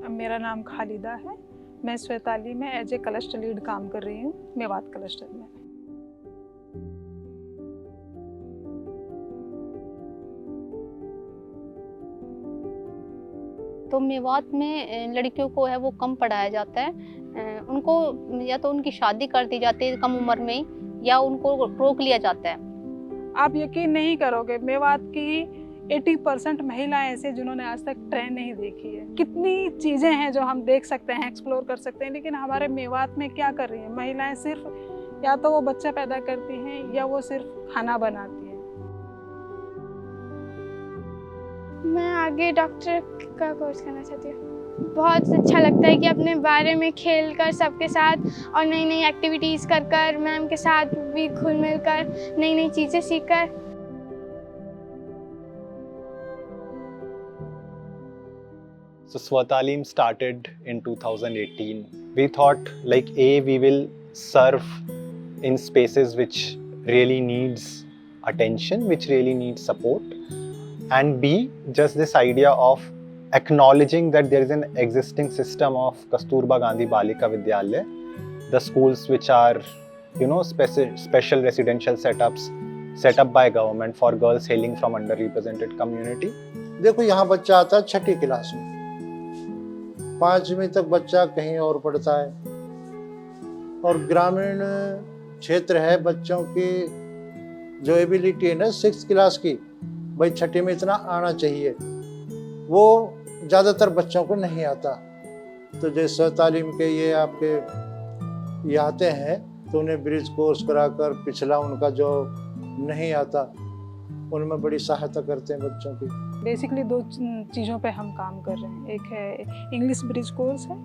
मेरा नाम खालिदा है। मैं स्वेताली में एज ए क्लस्टर लीड काम कर रही हूँ मेवात क्लस्टर में। तो मेवात में लड़कियों को है वो कम पढ़ाया जाता है। उनको या तो उनकी शादी कर दी जाती है कम उम्र में ही, या उनको रोक लिया जाता है। आप यकीन नहीं करोगे, मेवात की 80% महिलाएं ऐसे जिन्होंने आज तक ट्रेन नहीं देखी है। कितनी चीज़ें हैं जो हम देख सकते हैं, एक्सप्लोर कर सकते हैं, लेकिन हमारे मेवात में क्या कर रही हैं महिलाएं? सिर्फ या तो वो बच्चा पैदा करती हैं या वो सिर्फ खाना बनाती हैं। मैं आगे डॉक्टर का कोर्स करना चाहती हूँ। बहुत अच्छा लगता है कि अपने बारे में खेल कर सबके साथ और नई नई एक्टिविटीज़ कर कर, मैम के साथ भी घुल मिल कर नई नई चीज़ें सीख कर। So Swatalim started in 2018. We thought we will serve in spaces which really needs attention, which really needs support, and B, just this idea of acknowledging that there is an existing system of Kasturba Gandhi Balika Vidyalaya, the schools which are, special residential setups set up by government for girls hailing from underrepresented community. देखो यहाँ बच्चा आता है 6ठी class में, 5वीं तक बच्चा कहीं और पढ़ता है, और ग्रामीण क्षेत्र है, बच्चों की जो एबिलिटी है ना 6th क्लास की, भाई 6ठी में इतना आना चाहिए, वो ज़्यादातर बच्चों को नहीं आता। तो जैसे तालीम के ये आपके ये आते हैं तो उन्हें ब्रिज कोर्स कराकर पिछला उनका जो नहीं आता उनमें बड़ी सहायता करते हैं बच्चों की। बेसिकली 2 चीज़ों पे हम काम कर रहे हैं। एक है इंग्लिश ब्रिज कोर्स है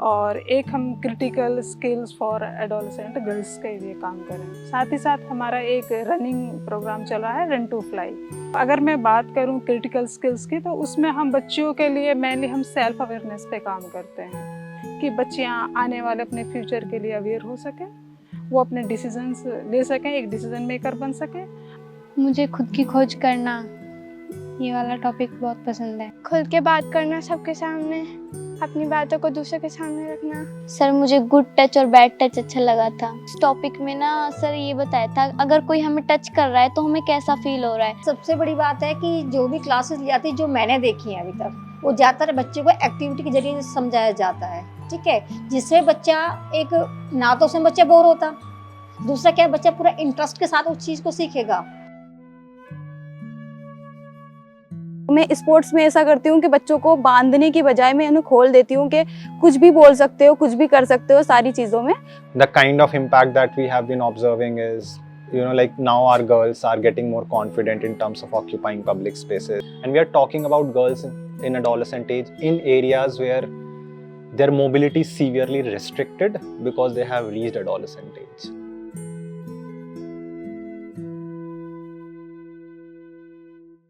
और एक हम critical skills for adolescent girls के लिए काम कर रहे हैं। साथ ही साथ हमारा एक रनिंग प्रोग्राम चल रहा है, रन टू फ्लाई। अगर मैं बात करूं क्रिटिकल स्किल्स की, तो उसमें हम बच्चियों के लिए मेनली हम सेल्फ अवेयरनेस पे काम करते हैं कि बच्चियां आने वाले अपने फ्यूचर के लिए अवेयर हो सकें, वो अपने डिसीजंस ले सकें, एक डिसीजन मेकर बन सकें। मुझे खुद की खोज करना, ये वाला टॉपिक बहुत पसंद है। खुल के बात करना सबके सामने, अपनी बातों को दूसरों के सामने रखना। सर मुझे गुड टच और बैड टच अच्छा लगा था। इस टॉपिक में ना सर ये बताया था अगर कोई हमें टच कर रहा है तो हमें कैसा फील हो रहा है। सबसे बड़ी बात है कि जो भी क्लासेस ली जाती है, जो मैंने देखी है अभी तक, वो ज़्यादातर बच्चे को एक्टिविटी के जरिए समझाया जाता है, ठीक है, जिससे बच्चा एक ना तो उसमें बच्चा बोर होता, दूसरा क्या बच्चा पूरा इंटरेस्ट के साथ उस चीज़ को सीखेगा। मैं स्पोर्ट्स में ऐसा करती हूँ कि बच्चों को बांधने की बजाय मैं उन्हें खोल देती हूँ कि कुछ भी बोल सकते हो, कुछ भी कर सकते हो सारी चीज़ों में। The kind of impact that we have been observing is, now our girls are getting more confident in terms of occupying public spaces. And we are talking about girls in adolescent age in areas where their mobility is severely restricted because they have reached adolescent age.